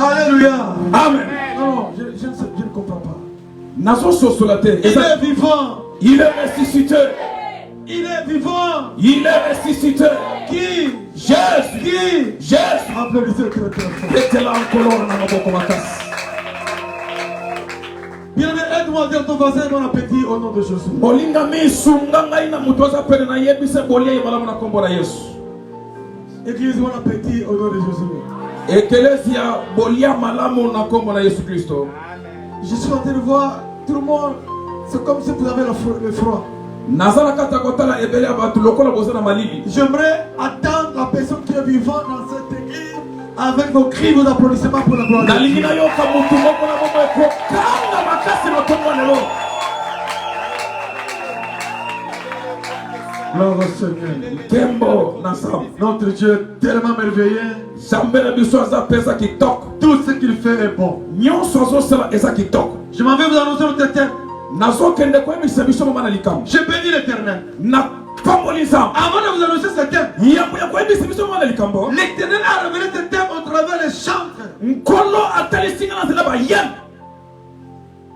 Alléluia. Amen. Non, je ne comprends pas. Il est vivant. Il est ressuscité. Il est vivant. Il est ressuscité. Qui? Jésus. Qui? Jésus. Applaudissez très très fort. Bien-aimé, aide-moi à dire ton voisin bon appétit au nom de Jésus. Église, bon appétit au nom de Jésus. Je suis en train de voir tout le monde. C'est comme si vous avez le froid. J'aimerais attendre la personne qui est vivante dans cette église avec vos cris, vos applaudissements pour la gloire de Dieu. Gloire au Seigneur. Notre Dieu est tellement merveilleux. Tout ce qu'il fait est bon. Je m'en vais vous annoncer notre thème. Je bénis l'Éternel. Avant de vous annoncer ce thème, l'Éternel a révélé ce thème au travers des chantres.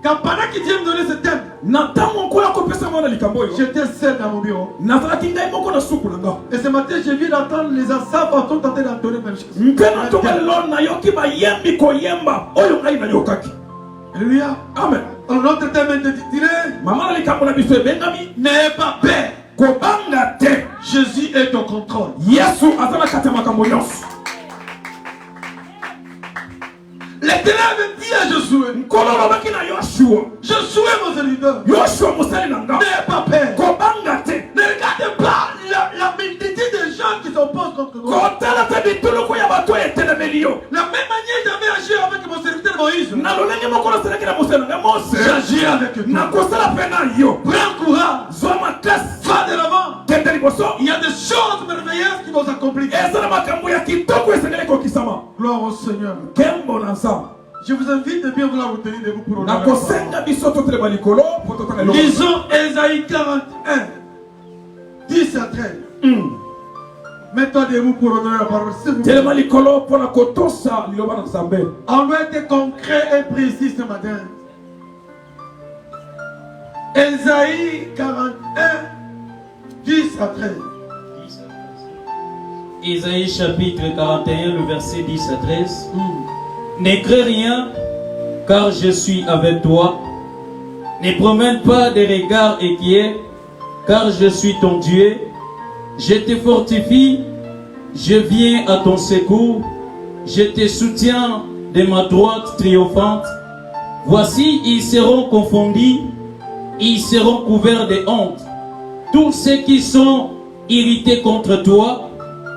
Quand pendant qu'il vient me donner ce thème, j'étais seul dans mon bureau. Et ce matin, je viens d'entendre les assaves sont en train d'entonner même chose. Alléluia. Amen. Alors notre thème est intitulé N'ayez pas peur. Jésus est au contrôle. L'Éternel avait dit à Josué, Josué mon serviteur, n'ayez pas peur. Ne regardez pas la multitude de gens qui s'opposent contre nous. La même manière j'avais agi avec mon serviteur Moïse, j'agis avec toi. Prends courage. Va de l'avant. Il y a des choses merveilleuses qui vont s'accomplir. Gloire au Seigneur. Je vous invite de bien vouloir vous tenir debout pour honorer. Lisons Ésaïe 41, 10 à 13. Mets-toi debout pour honorer la parole. On doit être concret et précis ce matin. Ésaïe 41, 10 à 13. Ésaïe chapitre 41, le verset 10 à 13. Ne crains rien, car je suis avec toi. Ne promène pas des regards inquiets, car je suis ton Dieu. Je te fortifie, je viens à ton secours. Je te soutiens de ma droite triomphante. Voici, ils seront confondus, ils seront couverts de honte. Tous ceux qui sont irrités contre toi,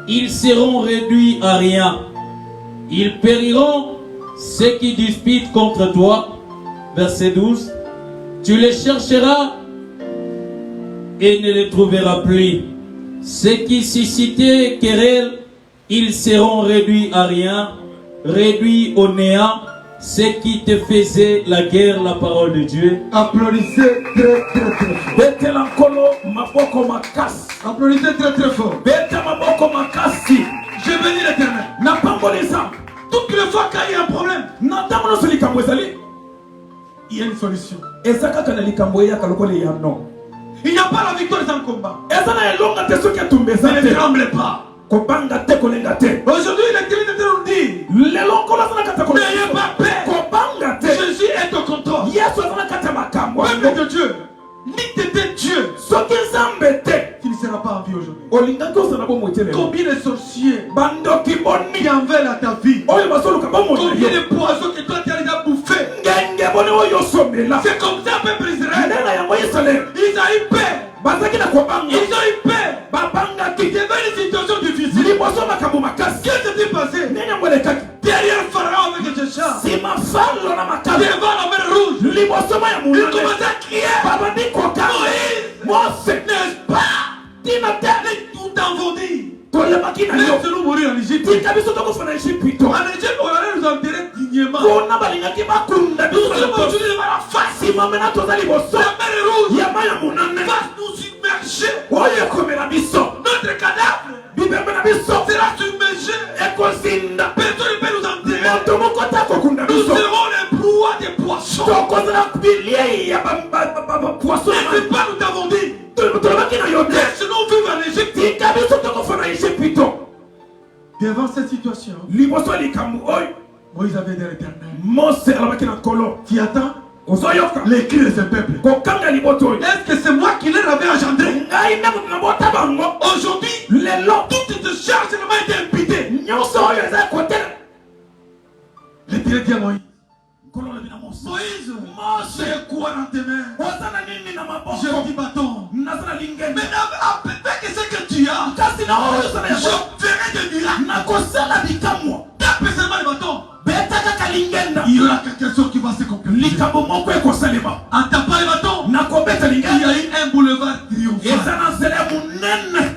ils seront réduits à rien. Ils périront, ceux qui disputent contre toi. Verset 12. Tu les chercheras et ne les trouveras plus. Ceux qui suscitaient querelle, ils seront réduits à rien, réduits au néant. Ceux qui te faisaient la guerre, la parole de Dieu. Applaudissez très très très fort. Applaudissez très très fort. Je bénis l'Éternel. Toutes les fois qu'il y a un problème, il y a une solution. Il n'y a pas la victoire sans combat. Ne tremblez pas. Aujourd'hui, l'Éternel nous dit, n'ayez pas peur. Jésus est au contrôle. Peuple de Dieu, ni t'étais Dieu, qui ne sera pas en vie aujourd'hui. Combien de sorciers qui en veulent à ta vie? Combien de poisons que toi tu as déjà bouffé? C'est comme ça, peuple Israël. Ils ont eu peur. Ils ont eu peur. Il y avait une situation difficile. Qu'est-ce qui s'est passé? Derrière Pharaon avec les chats, devant la mer rouge, il commençait à crier. Moïse, n'est-ce pas? Tout envahi. Laisse-nous mourir en Égypte. En Égypte, on allait nous enterrer dignement. Nous sommes aujourd'hui devant la face. La mer rouge va nous submerger. Notre cadavre sera submergé. Personne ne peut nous enterrer. pas, nous t'avons dit. Laisse-nous vivre en Égypte. Devant cette situation, Moïse avait dit à l'Éternel, tu attends les cris de ce peuple. Est-ce que c'est moi qui les avais engendrés? Aujourd'hui, toutes tes charges ne m'ont été imputées. L'Éternel dit à Moïse, Moïse, c'est quoi dans tes mains? J'ai un petit bâton. Mais avec ce que tu as, je ferai des miracles. Tape seulement le bâton. Il y aura quelque chose qui va se concrétiser. En tapant le bâton, il y a eu un boulevard triomphal.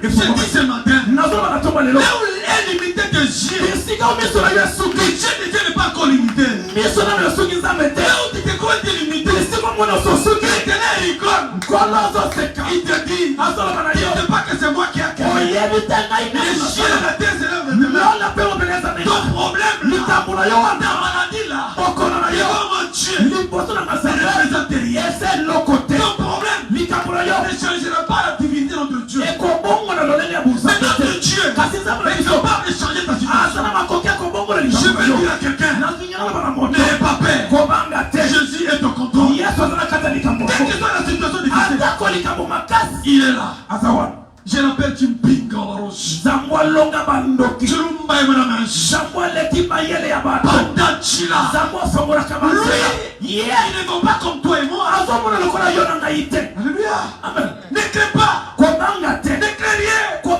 Je dis ce matin, là où est limité de Dieu, Dieu n'est pas encore limité. Là où tu te crois être limité, l'Éternel rigole. Il te dit, il ne sait pas que c'est moi qui ai créé. Les chiens de la terre se lèvent maintenant. Ton problème là, ta maladie là, devant mon Dieu, ne représente rien. Ton problème ne changera pas la divinité de notre Dieu. Mais notre Dieu est capable de changer ta situation. Je veux dire à quelqu'un, n'ayez pas peur. Jésus est au contrôle. Quelle que soit la situation difficile, il est là. Je l'appelle Timpinga Warosh. Chirumba Emanamash. Pandachila. Lui, il ne va pas comme toi et moi. Alléluia. Amen. Ne crée pas. Ne crée rien. Car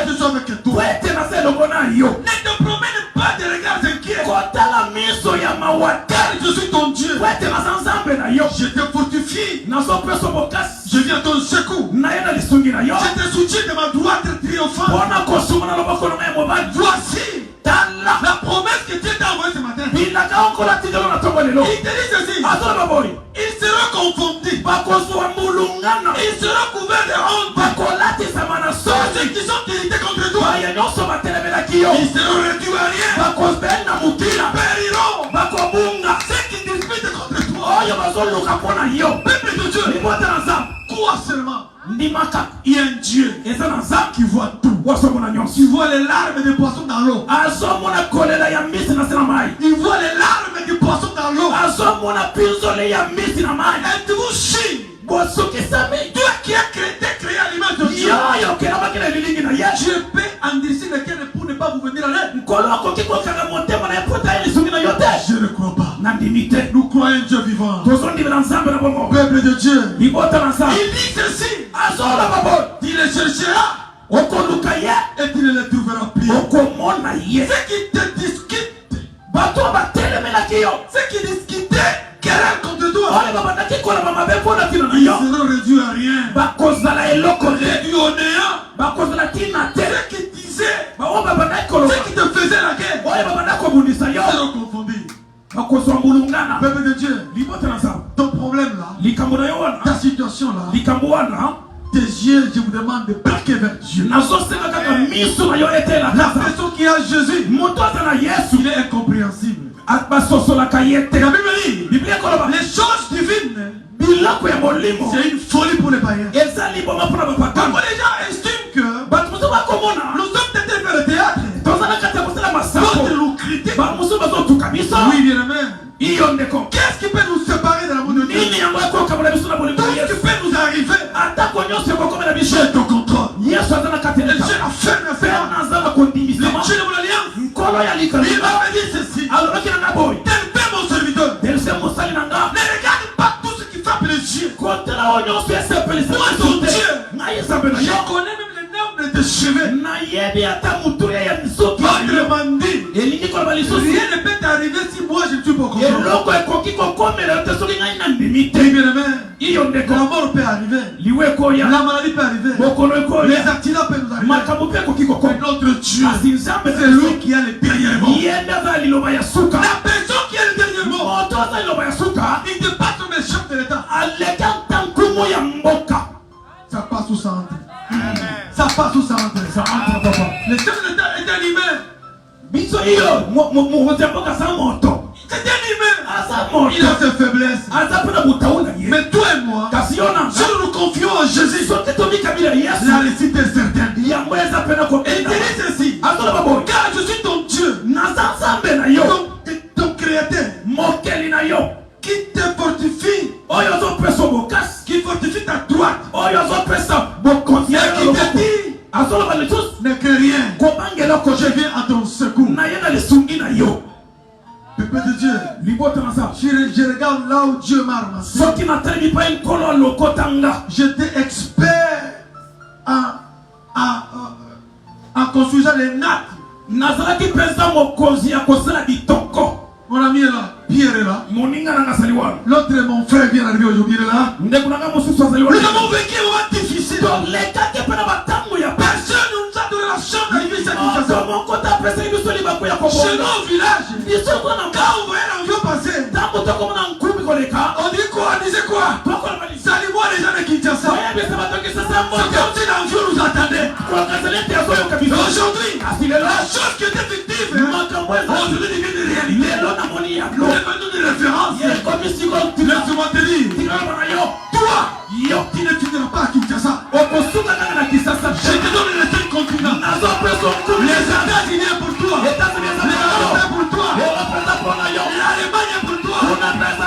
je suis avec toi. Ne te promène pas de regards inquiets. Car je suis ton Dieu. Je te fortifie. Je viens à ton secours. Je te soutiens de ma droite triomphante. Voici la promesse que Dieu t'a envoyée ce matin. Il te dit ceci. Il sera confondu. Il sera couvert de honte. Ceux qui sont irrités contre toi, ils seront réduits à rien. Ils périront. Ceux qui disputent contre toi, peuple de Dieu, crois seulement. Il y a un Dieu qui voit tout. Il voit les larmes des poissons dans l'eau. Il voit les larmes des poissons dans l'eau. Êtes-vous chic? Toi qui as créé à l'image de Dieu, je peux endurcir le cœur pour ne pas vous venir à l'aide. Je ne crois pas. Nous croyons un Dieu vivant. Peuple de Dieu. Il dit ceci. Il les cherchera et tu ne les trouveras plus. Ceux qui te discutent, ceux qui discutaient querelle contre toi, ils seront réduits à rien. Réduits au néant. Ceux qui disaient, ceux qui te faisaient la guerre, seront confondus. Peuple de Dieu, ton problème là, ta situation là, tes yeux, je vous demande de braquer vers Dieu. La personne qui a Jésus, il est incompréhensible. La Bible dit, les choses divines, c'est une folie pour les païens. Quand les gens estiment que nous sommes peut-être vers le théâtre, d'autres nous critiquent. Oui, bien aimé. Qu'est-ce qui peut nous séparer de l'amour de Dieu? Tout ce qui peut nous arriver, j'ai ton contrôle. Et j'ai la ferme affaire. Le Dieu de mon alliance, il m'avait dit ceci. Tel fait mon serviteur. Ne regarde pas tout ce qui frappe les yeux. Moi, ton Dieu, je connais même les nerfs de tes cheveux. Autrement dit, rien ne peut t'arriver si moi je ne suis pas content. La mort peut arriver. La maladie peut arriver. Les accidents peuvent nous arriver. Mais notre Dieu, c'est lui qui a le dernier mot. La personne qui a le dernier mot, il ne dépasse le chef de l'État. Ça passe ou ça entre? Ça passe ou ça entre? Le chef de l'État est animé. C'est animé. Il a ses faiblesses. Mais toi et moi, si nous nous confions en Jésus, la réussite est certaine. Et il dit ceci, car je suis ton Dieu, ton créateur, qui te fortifie, qui fortifie ta droite, et qui te dit, ne crains rien, je viens à ton secours. Peuple de Dieu, je regarde là où Dieu m'a ramassé. J'étais expert en construisant les nattes. Mon ami est là, Pierre est là. L'autre est mon frère, vient d'arriver aujourd'hui, il est là. Nous avons vécu un moment difficile. Personne ne nous a donné la chance d'arriver ici à Kinshasa. Chez nous au village, quand on voyait l'avion passer, on dit quoi? On disait quoi? Salut-moi les gens de Kinshasa. C'est comme si l'avion nous attendait. Aujourd'hui, la chose qui était fictive, aujourd'hui devient une réalité. Et maintenant une référence. Laisse-moi te dire, toi, qui ne finiras pas à Kinshasa. Je te donne les 5 continents. Les États-Unis pour toi. Les Canada pour toi. L'Allemagne pour toi.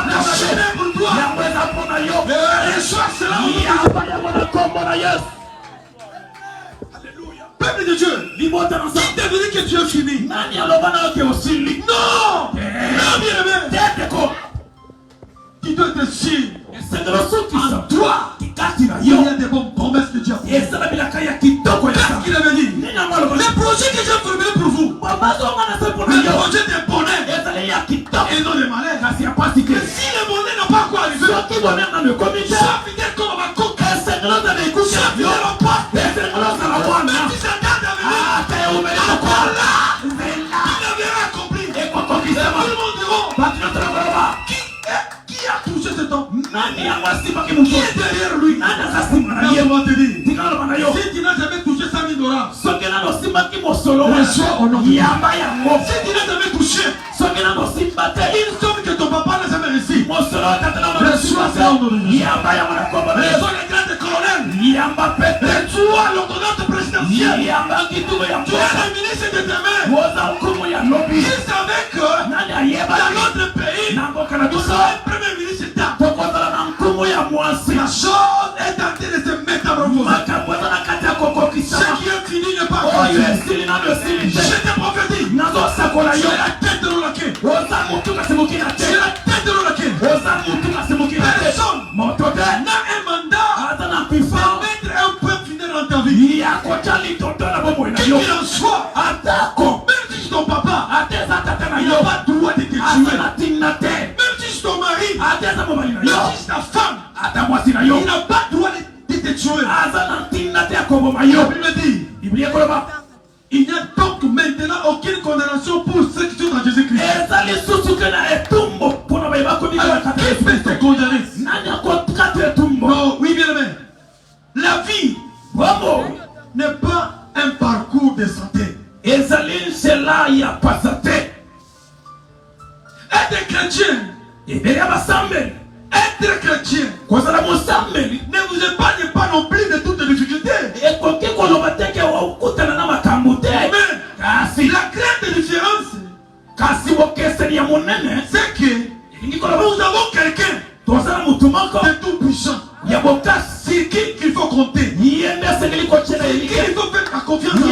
La Chine pour toi. Les choix sera. Peuple de Dieu, qui t'a dit que tu es fini? Non, bien-aimé, tu dois être sûr en toi. Il y a des bonnes promesses que Dieu a fait. Qu'est-ce qu'il avait dit? Les projets que j'ai formulés pour vous, les projets des bonheurs et non des malheurs. Et si les bonheurs n'ont pas quoi arriver, sois fidèle comme ma coque, sois fidèle au poste, si ça garde à venir, encore là, il avait accompli. Et tout le monde dira, qui a touché cet homme? Qui est derrière lui? Laisse-moi te dire, si tu n'as jamais touché 100 000 $, reçois au nom de Dieu. Si tu n'as jamais touché une somme que ton papa n'a jamais reçue, reçois ça au nom de Dieu. Reçois les grades de colonel, reçois l'ordonnance présidentielle. Tu es le ministre de tes mains. Il savait que dans notre pays, nous sommes le premier ministre d'État. La chose est en train de se métamorphoser. Ce qui est fini n'est pas fini. Je te prophétise. C'est la tête de l'Olaké. C'est la tête de l'Olaké. Personne n'a un mandat pour mettre un point final dans ta vie. Qu'il en soit, même si c'est ton papa, il n'a pas le droit de te tuer. Même si c'est ton mari, même si c'est ta femme, il n'a pas le droit de te tuer. La Bible dit, il n'y a donc maintenant aucune condamnation pour ceux qui sont en Jésus-Christ. Alors, qui peut se condamner? Non, oui, bien aimé. La vie n'est pas un parcours de santé. Être chrétien, être chrétien ne vous épargne pas non plus de toutes les difficultés. Mais la grande différence, c'est que nous avons quelqu'un de tout puissant sur qui il faut compter, sur qui il faut faire ta confiance en lui,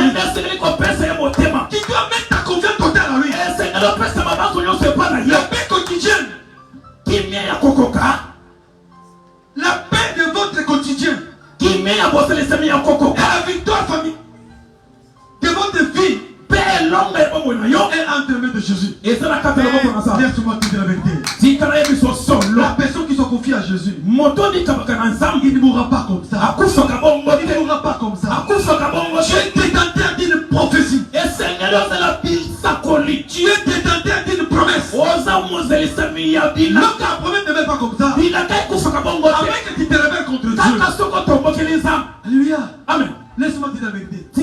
qui doit mettre ta confiance totale en lui. La paix quotidienne, la paix de votre quotidien et la victoire famille de votre vie est entre les mains de Jésus. Laisse-moi te dire la vérité. La personne qui se confie à Jésus, il ne mourra pas comme ça. Il ne mourra pas comme ça. Tu es détenteur d'une prophétie. Tu es détenteur d'une promesse. Lorsque la promesse ne met pas comme ça, avec que tu te rebelles contre Dieu. Alléluia. Amen. Laisse-moi dire la vérité. Je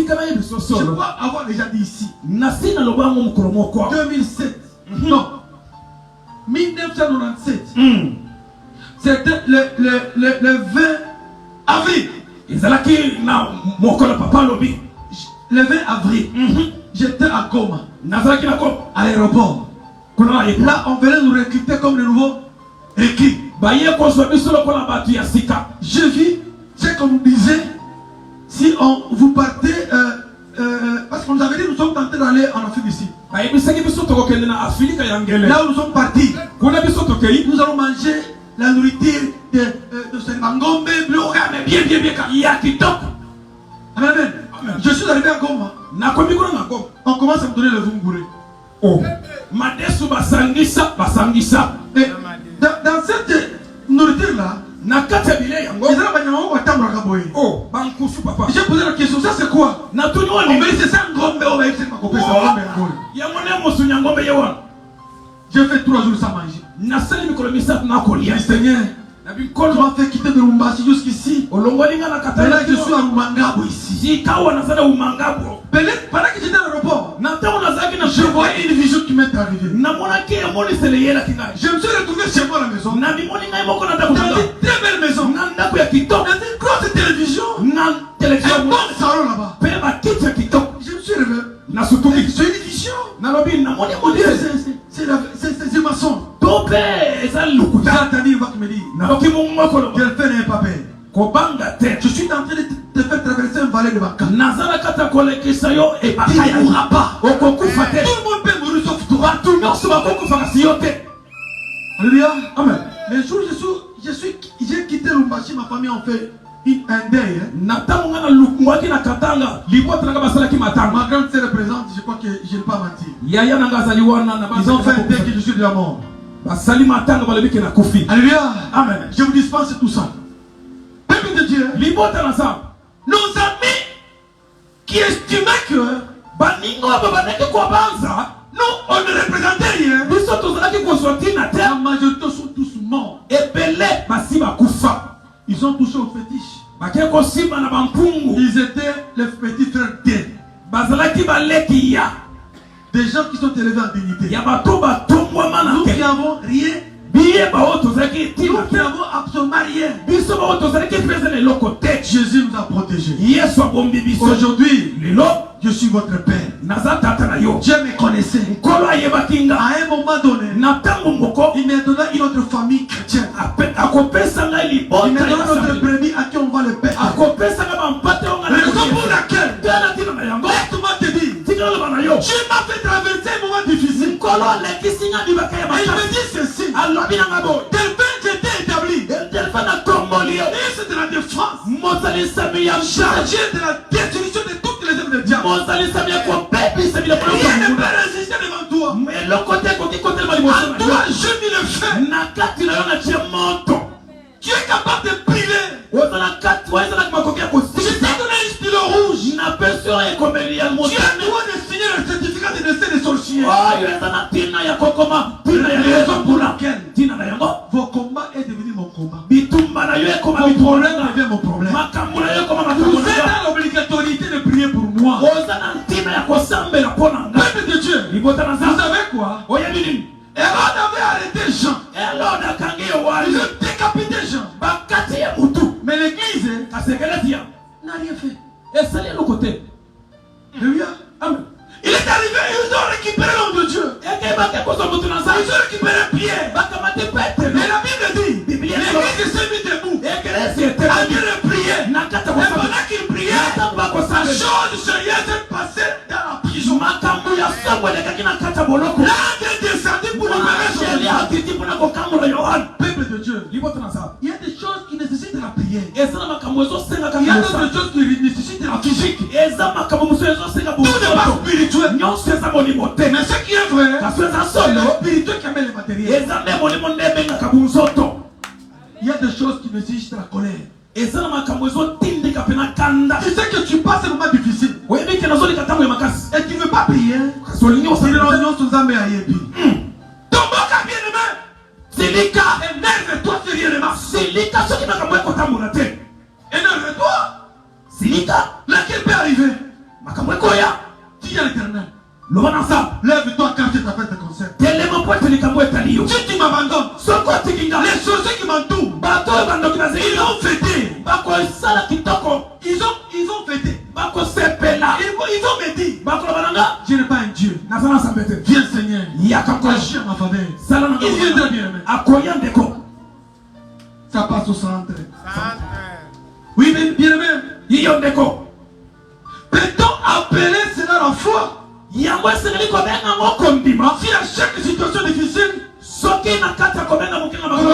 crois avoir déjà dit ici. 2007. Non. 1997. C'était le 20 avril. Le 20 avril, j'étais à Goma, aéroport. Là, on venait nous recruter comme de nouveaux recrues. Je vis ce qu'on nous disait, si vous partez, parce qu'on nous avait dit nous sommes tentés d'aller en Afrique ici. Là où nous sommes partis, nous allons manger la nourriture de ce mangombe, bien. Amen. Je suis arrivé à Goma. On commence à me donner le vumbouré. Et dans cette nourriture-là, j'ai posé la question, ça c'est quoi? On me dit c'est ça ngombe, on va essayer de m'accompagner. J'ai fait 3 jours sans manger. Seigneur, tu m'as fait quitter de Lumbashi jusqu'ici. Et là je suis à Rumangabo ici. Pendant que j'étais à l'aéroport, je voyais une vision qui m'est arrivée. Je me suis retrouvé chez moi à la maison. Dans une très belle maison. Dans une grosse télévision. Un bon salon là-bas. Je me suis réveillé. C'est une vision. C'est maçon. J'ai entendu une voix qui me dit, Delphin n'est pas père. Je suis en train de te faire traverser un vallée de Baka. Tu ne mourras pas. Tout le monde peut mourir sauf toi. Alléluia. Amen. Les jours j'ai quitté Lumbashi, ma famille a fait un deuil. Ma grande sœur est présente, je crois que je ne vais pas mentir. Ils ont fait un deuil qui je suis de la mort. Alléluia. Amen. Je vous dispense tout ça. Peuple de Dieu, nos amis qui estimaient que nous on ne représentait rien, la majorité sont tous morts. Ils ont touché au fétiche. Ils étaient les petits frères d'elle. Des gens qui sont élevés en dignité. Nous qui n'avons rien, nous qui n'avons absolument rien, Jésus nous a protégés. Aujourd'hui, je suis votre père. Dieu me connaissait. À un moment donné, il m'a donné une autre famille chrétienne. Il m'a donné notre brebis à qui on va le père. Raison pour laquelle, laisse-moi te dire, Dieu m'a fait traverser un moment difficile. Et il me dit ceci. Delphin, j'étais établi. Et c'est de la défense. Chargé de la destruction de toutes les œuvres de diable. Rien ne peut résister devant toi. À toi, je m'y le fais. Tu es capable de priver. Je t'ai donné un stylo rouge. Tu as le droit de signer le certificat de décès des sorciers. Raison pour laquelle vos combats est devenu mon combat. Mon problème devient mon problème. Vous êtes dans l'obligatorité de prier pour moi. Peuple de Dieu, vous savez quoi? Hérode avait arrêté Jean. Ils ont décapité Jean. Mais l'église n'a rien fait. Alléluia. Amen. Il est arrivé, ils ont récupéré l'homme de Dieu. Ils ont récupéré Pierre. Mais la Bible dit, l'église s'est mise debout. À Dieu de prier. Et pendant qu'il priait, la chose sérieuse est passée dans la prison. L'ange est descendu pour libérer son peuple de Dieu. Il y a des choses qui nécessitent la prière. Il y a d'autres choses qui nécessitent la physique. Tout n'est pas spirituel. Mais ce qui est vrai, c'est le spirituel qui amène le matériel. Il y a des choses qui nécessitent la colère. Tu sais que tu passes un moment difficile et tu ne veux pas prier. Énerve-toi sérieusement. Énerve-toi. Laquelle peut arriver? Dis à l'Éternel. Lève-toi car tu t'appelles tes concerts. Si tu m'as Viens Seigneur, agis en ma faveur. Il viendra bien aimé. Ça passe au centre. Oui, bien aimé. Peut-on appeler cela la foi? Si à chaque situation difficile, on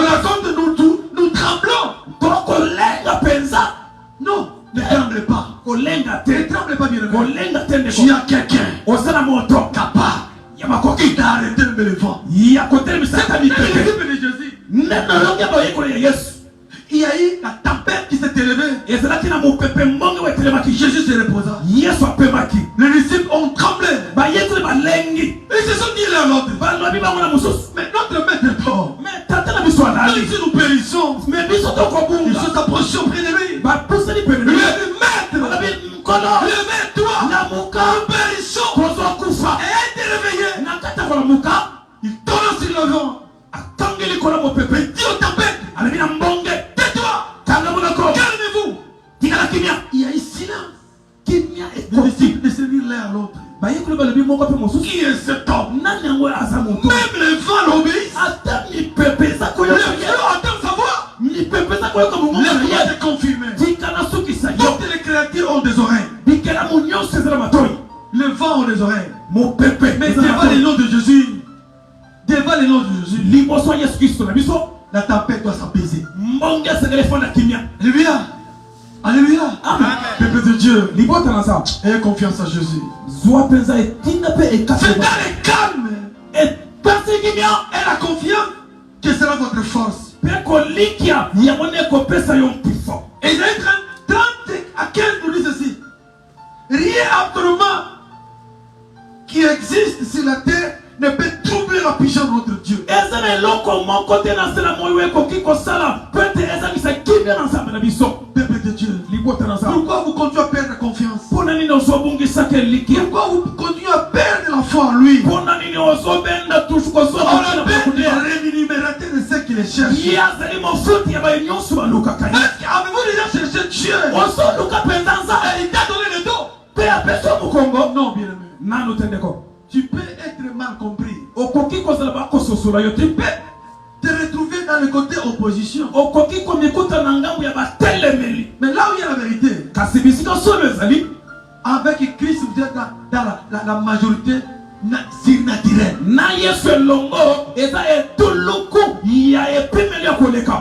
raconte nous tremblons. Non, ne tremble pas. Ne tremble pas, bien aimé. Tu as quelqu'un capable d'arrêter le vent. C'est le de Jésus. Il y a eu la tempête qui s'est élevée. Jésus se reposa. Les disciples ont tremblé. Ils se sont dit l'un à l'autre. Mais notre maître dort. Nous, si nous périssons, ils se sont approchés auprès de lui. Lui a dit, maître, levez-toi. Nous périssons. Et été réveillé. Il tourne sur le vent. Il dit aux tempêtes, tais-toi. Calmez-vous. Il y a eu silence. Les disciples de se dire l'un à l'autre. Qui est cet homme? Même les vents l'obéissent. Le flot entend sa voix. Les voix est confirmée. Toutes les créatures ont des oreilles. Les vents ont des oreilles. Mais devant le nom de Jésus, la tempête doit s'apaiser. Alléluia. Alléluia. Peuple de Dieu, ayez confiance en Jésus. C'est dans le calme et la confiance que sera votre force. Et Isaïe 30 à 15 nous dit ceci. Rien autrement qui existe sur la terre ne peut troubler la puissance de notre Dieu. Peuple de Dieu, pourquoi vous continuez à perdre confiance? Pourquoi vous continuez à perdre la foi en lui? On appelle les rémunérateurs de ceux qui les cherchent. Est-ce qu'avez-vous déjà cherché Dieu? Et il t'a donné le dos? Non, bien aimé. Tu peux être mal compris. Tu peux te retrouver dans le côté opposition. Mais là où il y a la vérité, avec Christ, vous êtes dans la majorité surnaturelle.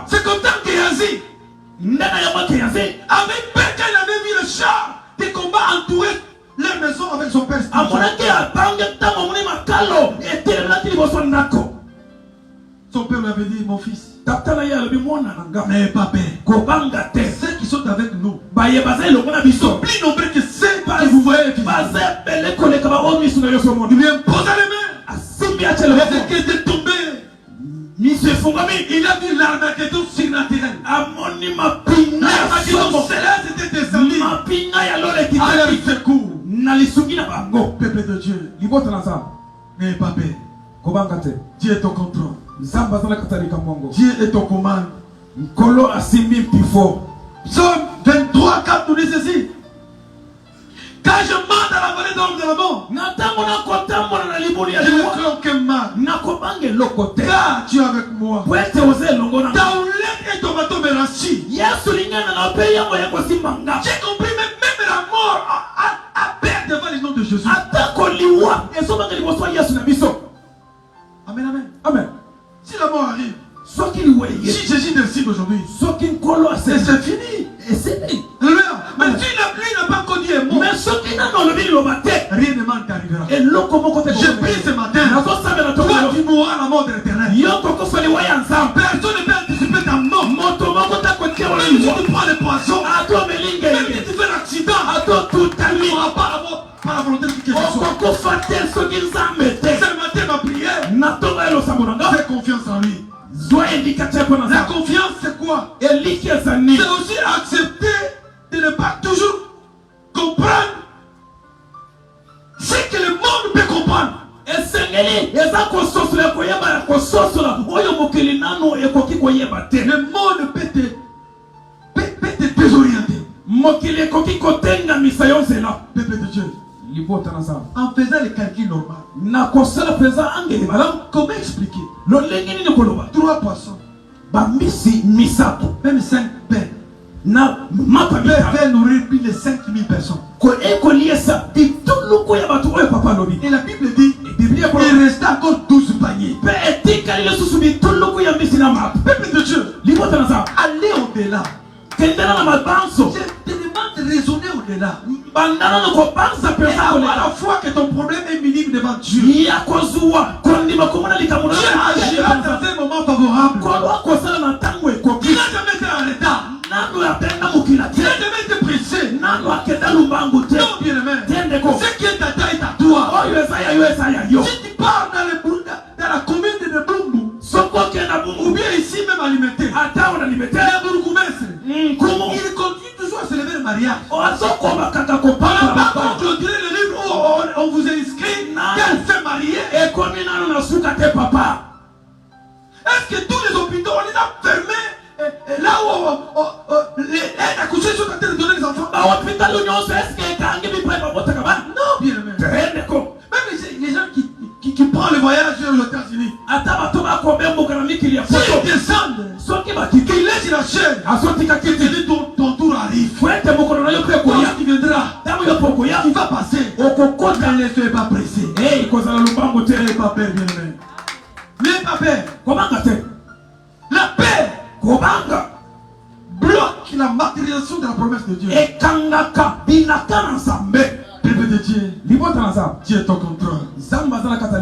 C'est comme ça que Yazi, avec peur qu'il avait vu le char des combats entourer la maison avec son père. Son père lui avait dit, mon fils, n'ayez pas peur. Ceux qui sont avec nous sont plus nombreux que ceux que vous voyez. Il lui imposa les mains. Et ce qui était tombé, il a vu l'armageddon surnaturel. L'armageddon céleste était descendu à leur secours. Peuple de Dieu, n'ayez pas peur. Dieu est au contrôle. Dieu est au commande. Psaume 23, 4 nous dit ceci. Quand je marche dans la vallée d'ombre de la mort, je ne crains aucun mal. Car tu es avec moi. Ta houlette et ton bâton me rassurent. J'ai compris, même la mort a peur devant le nom de Jésus. Amen, amen. Amen. Si la mort arrive, si Jésus décide aujourd'hui, c'est fini. Mais si lui n'a pas connu un mot, rien de mal t'arrivera. Je prie ce matin, toi tu mourras la mort de l'éternel. Personne ne peut anticiper ta mort. Même si tu prends le poison, même si tu fais l'accident, tu ne mourras pas par la volonté de qui que ce soit. C'est le matin ma prière. Fais confiance en lui. La confiance c'est quoi? C'est aussi accepter de ne pas toujours comprendre ce que le monde peut comprendre. Le monde peut te désorienter. Peuple de Dieu, En faisant les calculs normaux. Alors, comment expliquer 3 poissons, même 5 pains, peuvent nourrir plus de 5000 personnes. Et la Bible dit il reste encore 12 paniers. Peuple de Dieu, allez au-delà. Je te demande de raisonner au-delà. Et avoir la foi que ton problème est minime devant Dieu. Dieu agira dans un moment favorable. Il n'a jamais été en retard. Il n'a jamais été pressé. Non, bien-aimé. Ce qui est à toi est à toi. Si tu pars dans la commune de Bumbu, ou bien ici même à Limité, il continue toujours à célébrer le mariage. Par contre, on dirait le livre où on vous a inscrit qu'elle s'est mariée. Est-ce que tous les hôpitaux, on les a fermés là où les aides accouchées sont en train de donner les enfants? Non, bien aimé. Même les gens qui prennent le voyage aux États-Unis, s'ils descendent, qu'ils laissent la chaîne, qu'ils te disent ton tour arrive. Quand tu viendras, tu vas passer. Ne soyez pas pressé. N'ayez pas peur, bien aimé. N'ayez pas peur. La paix bloque la matérialisation de la promesse de Dieu. Peuple de Dieu, Dieu est au contrôle.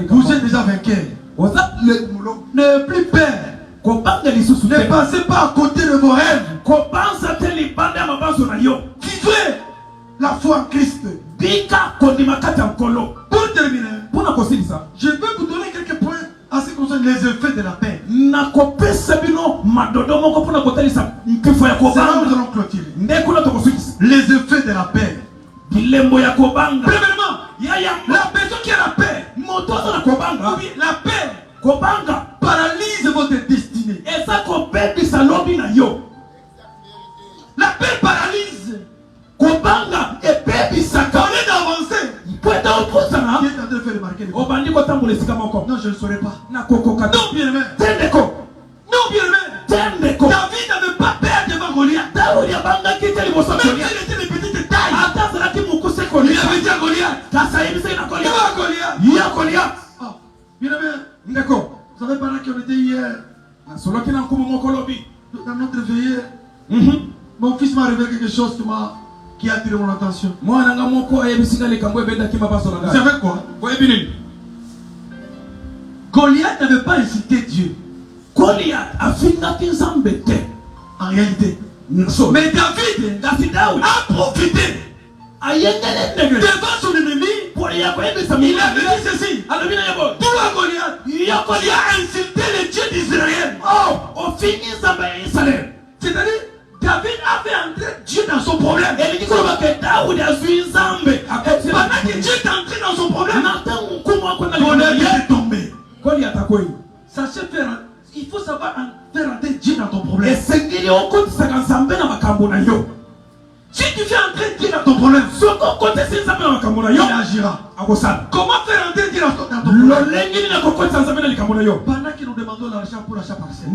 Vous êtes déjà vainqueur. Ne plus peur. Ne passez pas à côté de vos rêves. Vivez la foi en Christ. Pour terminer, je vais vous donner quelques points en ce qui concerne les effets de la paix. C'est là où nous allons clôturer. Les effets de la paix. Premièrement, la personne qui a la paix, la paix paralyse votre destinée. La paix paralyse. Au lieu d'avancer, qui est en train de faire remarquer. Non, je ne saurais pas. Non, bien aimé. Non, bien aimé. David n'avait pas peur devant Goliath. Même s'il était de petite taille. Il avait dit à Goliath. Oh, bien aimé. Vous savez par là qu'on était hier dans notre veillée. Mon fils m'a révélé quelque chose qui a attiré mon attention. Vous savez quoi? Goliath n'avait pas incité Dieu. En réalité. Mais David a profité devant son ennemi. Il a dit ceci. Toi Goliath, tu as insulté les dieux d'Israël. C'est-à-dire, David avait entré Dieu dans son problème. Pendant que Dieu est entré dans son problème, Goliath est tombé. Sachez faire, il faut savoir faire entrer Dieu dans ton problème. Si tu fais entrer Dieu dans ton problème, il agira. Comment faire entrer Dieu dans ton problème? Pendant que nous demandons l'argent pour l'achat partiel,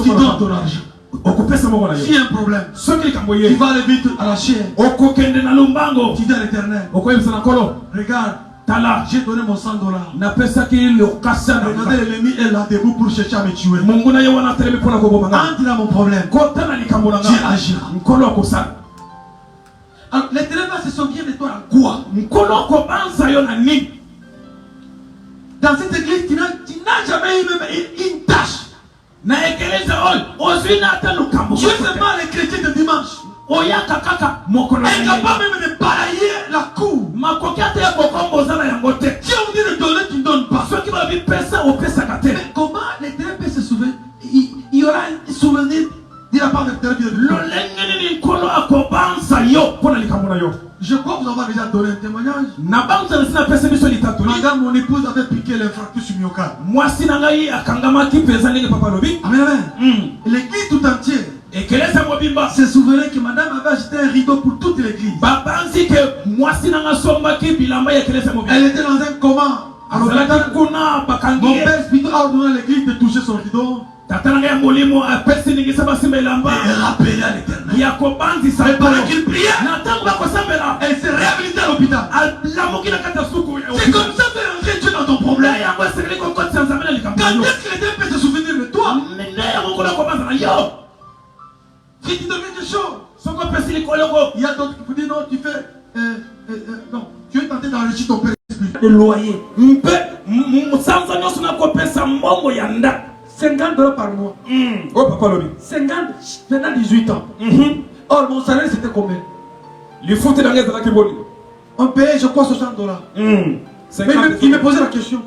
tu donnes ton argent. S'il y a un problème, tu vas aller vite à la chair. Tu dis à l'Éternel, regarde, j'ai donné mon $100. Regardez, l'ennemi est là debout pour chercher à me tuer. Entre dans mon problème. Dieu agira. Alors l'Éternel va se souvenir de toi en quoi? Dans cette église, tu n'as jamais eu même une tâche. Dieu seulement les chrétiens de dimanche. Incapable même de balayer la cour. Si on vous dit de donner, tu ne donnes pas. Mais comment l'Éternel peut se souvenir? Il y aura un souvenir de la part de l'Éternel. Je crois vous avoir déjà donné un témoignage. Madame, mon épouse avait piqué l'infarctus myocard. Amen. L'église tout entière se souvenait que madame avait acheté un rideau pour toute l'église. Elle était dans un coma. Alors, mon père spirituel a ordonné à l'église de toucher son rideau. Et rappeler à l'éternel. Et pendant qu'il priait, elle s'est réhabilitée à l'hôpital. C'est comme ça que rentrer Dieu dans ton problème. Quand est-ce que l'Éternel peut se souvenir de toi? Si tu donnes quelque chose, il y a d'autres qui vous disent non, tu fais. Non, tu es tenté d'enrichir ton père. Le loyer. $50 par mois. 50 pendant 18 ans. Or, mon salaire c'était combien? On payait, je crois, $60. Mais il me posait la question.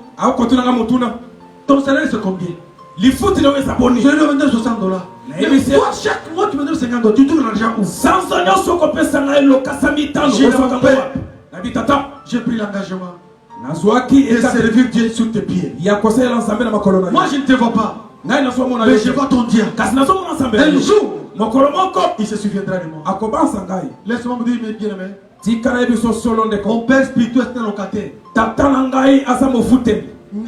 Ton salaire c'est combien? Je lui ai demandé $60. Mais toi, chaque mois tu me donnes $50. Tu trouves l'argent où? J'ai pris l'engagement et servir Dieu sur tes pieds. Moi je ne te vois pas, mais je vois ton Dieu. Un jour, il se souviendra de moi. Laisse-moi me dire, mes bien-aimés, mon père spirituel est un locataire.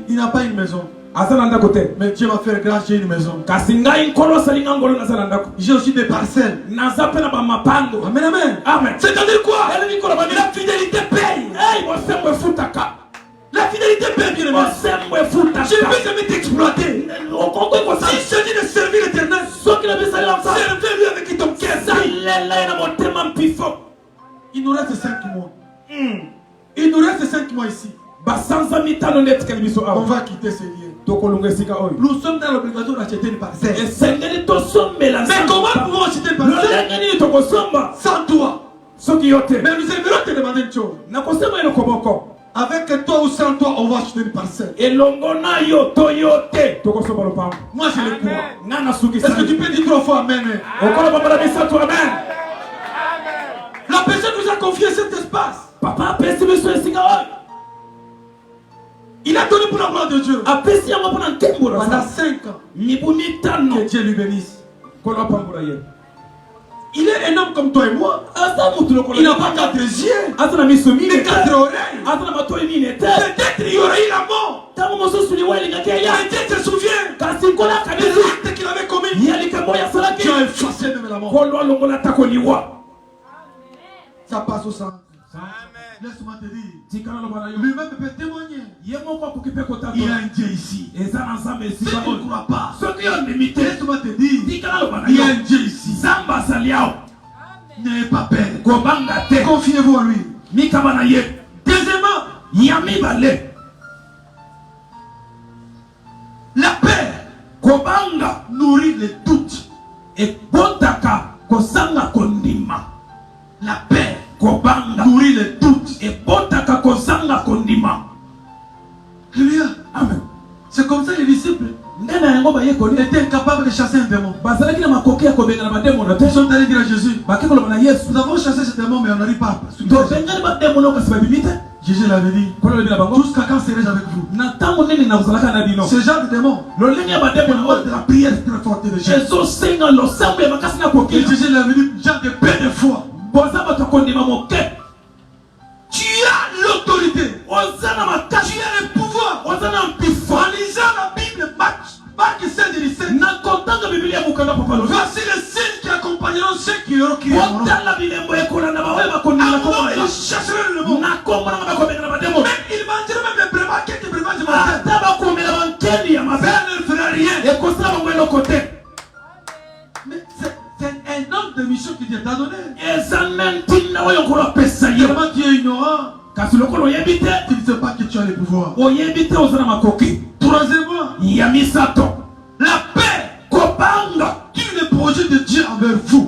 Il n'a pas une maison, mais Dieu m'a fait grâce, j'ai une maison. J'ai aussi des parcelles. Amen, amen. C'est-à-dire quoi? La fidélité paye. La fidélité paye, bien aimé. Je ne vais jamais t'exploiter. Si je dis de servir l'Éternel, servez-lui avec ton cœur. Il nous reste 5 mois. Il nous reste 5 mois ici. On va quitter ces lieux. Nous sommes dans l'obligation d'acheter une parcelle. Mais comment pouvons-nous acheter une parcelle sans toi? Mais nous aimerons te demander une chose. Avec toi ou sans toi, on va acheter une parcelle. Moi je le crois. Est-ce que tu peux dire 3 fois amen? La personne nous a confié cet espace. Il a donné pour la gloire de Dieu. Pendant 5 ans. Que Dieu lui bénisse. Il est un homme comme toi et moi. Il n'a pas 4 yeux, mais 4 oreilles. Peut-être il y aurait eu la mort. Mais Dieu se souvient des actes qu'il avait commis. Dieu a effacé même la mort. Ça passe au sang. Laisse-moi te dire, lui-même peut témoigner. Il y a un Dieu ici. Et ça n'ensemble ici. Si tu ne crois pas, laisse-moi te dire, il y a un Dieu ici. N'ayez pas peur. Confiez-vous en lui. Deuxièmement, la paix nourrit les doutes. La paix nourrit les doutes. Alléluia. Amen. C'est comme ça les disciples étaient incapables de chasser un démon. Ils sont allés dire à Jésus, nous avons chassé ce démon mais on n'arrive pas. Jésus l'avait dit, jusqu'à quand serai-je avec vous? Ce genre de démon, de la prière très forte de Jésus. Et Jésus l'avait dit, genre de paix de foi. Tu as l'autorité. Tu as le pouvoir. En lisant la Bible, Marc 16:17. Voici les signes qui accompagneront ceux qui auront crié mon nom. Ils chasseront le démon. Même ils mangeront même les brebis, quelques brebis du matin. Ça ne fera rien. Mais c'est un homme de mission que Dieu t'a donné. Vraiment tu es ignorant. Tu ne sais pas que tu as le pouvoir. Troisièmement, la paix tue le projet de Dieu envers vous.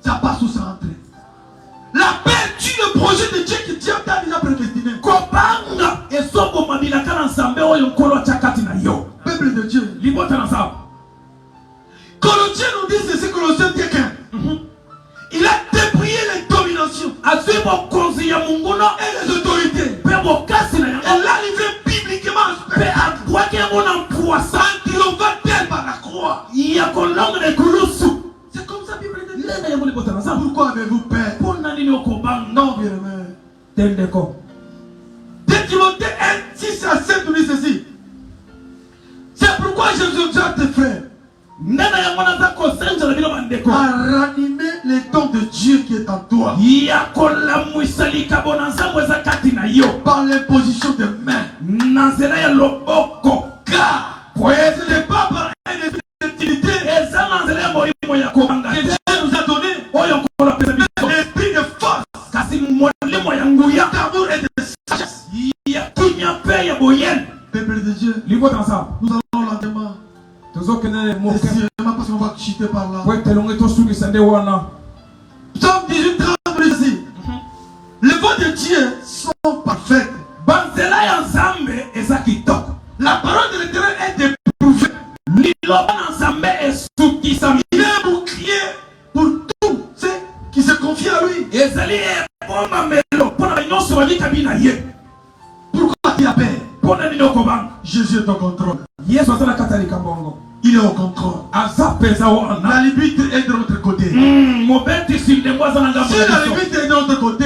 Ça passe où ça entre. La paix tue le projet de Dieu que Dieu t'a déjà prédestiné. Peuple de Dieu. Colossiens nous dit ceci, Colossiens 15. Il a dépouillé les dominations et les autorités. Elle l'a livré bibliquement en triomphant d'elle Timothée 1, 6 à 7 nous dit ceci. C'est pourquoi je vous exhorte, frères, à ranimer les dons de Dieu qui est en toi par l'imposition des mains. Car ce n'est pas par une utilité que Dieu nous a donné l'esprit de force, d'amour et de sagesse. Peuple de Dieu, nous allons lentement. Parce qu'on va chuter par là. Psaume 18, 30 ici. Les voies de Dieu sont parfaites. La parole de l'Éternel est éprouvée. Il est un bouclier pour tout ceux qui se confient à lui. Pourquoi tu as peur? Jésus est au contrôle. Il est au contrôle. La limite est de notre côté. Si la limite est de notre côté,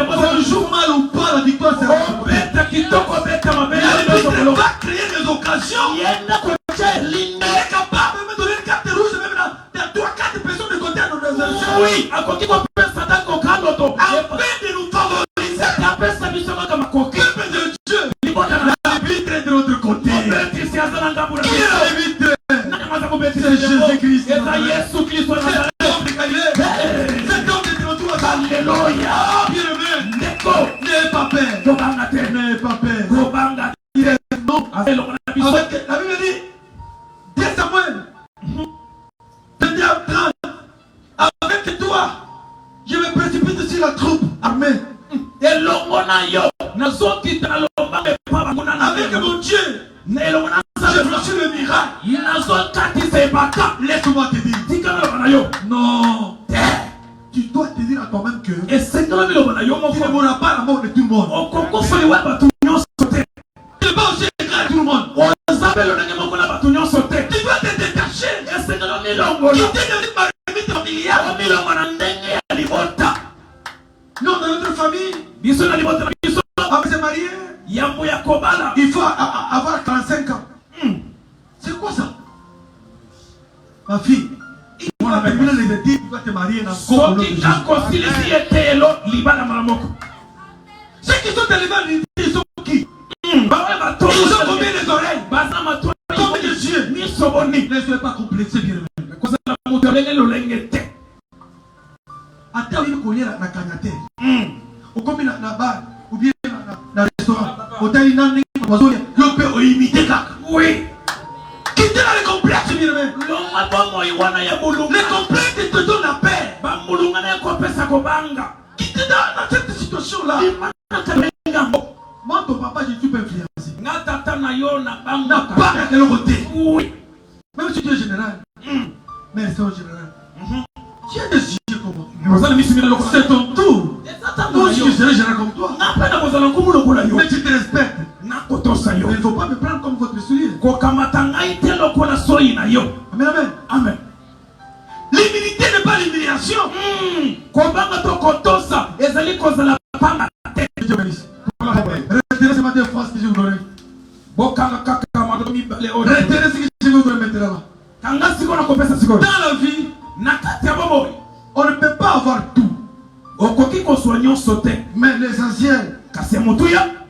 on joue mal ou pas, la victoire sera notre côté. La limite va créer des occasions. Elle est capable de me donner une carte rouge, même dans 3-4 personnes de côté à nos adversaires. Oui, afin de nous favoriser. Peuple de Dieu, la limite est de notre côté. Qui est la limite? C'est Jésus-Christ. Cet homme est de notre côté. Alléluia. Bien-aimé, n'ayez pas peur. N'ayez pas peur. Avec la Bible dit, 2 Samuel 21:30, avec toi, je me précipite sur la troupe armée. Avec mon Dieu, j'ai reçu le miracle. Laisse-moi te dire. Non. Tu dois te dire à toi-même que il ne mourra pas la mort de tout le monde. Il n'est pas aussi écrit à tout le monde. Tu dois te détacher. Quitter les limites familiales. Nous, dans notre famille, avant de se marier, il faut avoir 45 ans. C'est quoi ça? Ma fille, on a terminé les études, tu dois te marier dans le corps de Jésus. Ceux qui sont élevés à l'unité, ils sont qui? Ils ont combien les oreilles? Combien les yeux? Ne soyez pas complexés, bien aimé. Attends, il faut la canette. Ou comme la bar, ou bien dans le restaurant. Hôtel, il y a un imiter. Oui. Quittez les complexes, bien aimé. Les complexes te donnent la paix. Quittez dans cette situation-là. Moi, ton papa, je ne suis pas influencé. N'a pas de l'autre côté. Oui. Même si tu es général. Mais c'est un général. Tu as des yeux comme moi. C'est ton tour. Moi, je serai général comme toi. Mais tu te respectes. Mais il ne faut pas me prendre comme votre soulier. Amen, amen. Amen. L'humilité n'est pas l'humiliation. Retirez ce matin France que je vous donne. Retirez ce que je vous donne maintenant. Dans la vie, on ne peut pas avoir tout. Mais l'essentiel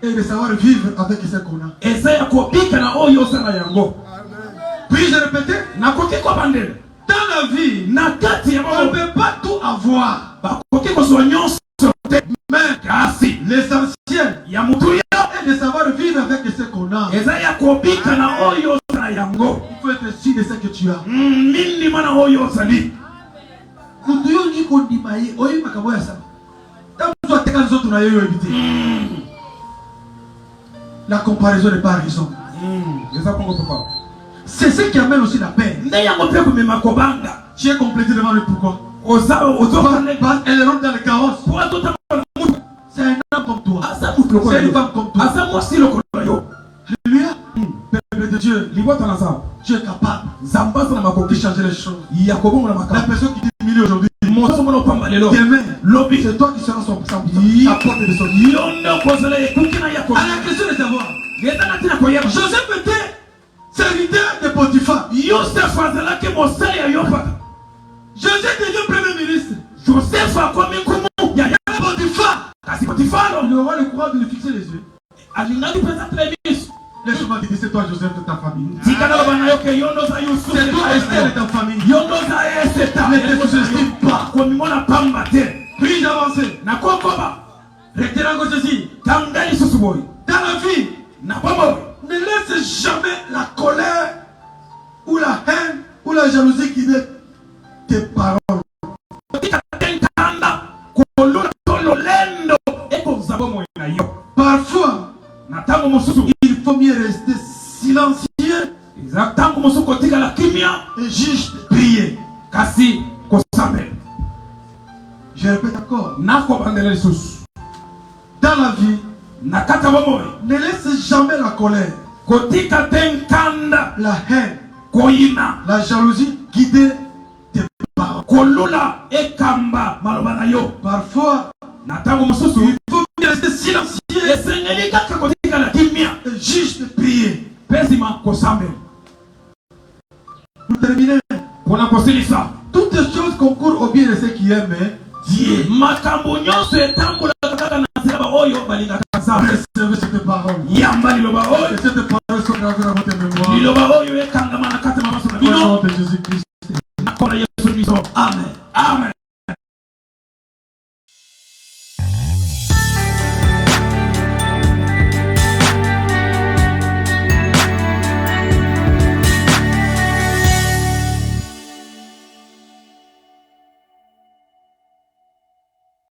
est de savoir vivre avec ce qu'on a. Puis-je répéter? Dans la vie, on ne peut pas tout avoir. Mais l'essentiel est de savoir vivre avec ce qu'on a. Il faut être sûr de ce que tu as. La comparaison n'est pas raison. C'est ce qui amène aussi la paix. Tu es complété devant le pourquoi. Elle rentre dans le carrosse. C'est un homme comme toi. C'est une femme comme toi. Alléluia. Peuple de Dieu, tu es capable de changer les choses. La personne qui t'humilie aujourd'hui, demain, c'est toi qui seras sa porte de son. À la question de savoir. Joseph était serviteur de Potiphar. Joseph devient premier ministre. Joseph a commis comment? Potiphar. Il aura le courage de lui fixer les yeux. Laisse-moi te dire, c'est toi Joseph de ta famille. C'est toi Esther de ta famille. Ne te sous-estime pas. Puis avancer. Retirez ceci. Dans la vie, ne laisse jamais la colère ou la haine ou la jalousie guider tes paroles. Parfois, il faut mieux rester silencieux et juste prier. Je répète encore. Dans la vie, ne laisse jamais la colère, la haine, la jalousie guider tes paroles. Parfois, il faut rester silencieux et juste prier. Pour terminer, toutes les choses concourent au bien de ceux qui aiment Dieu. Recevez cette parole. Et cette parole sont gravées dans votre mémoire. Au nom de Jésus-Christ.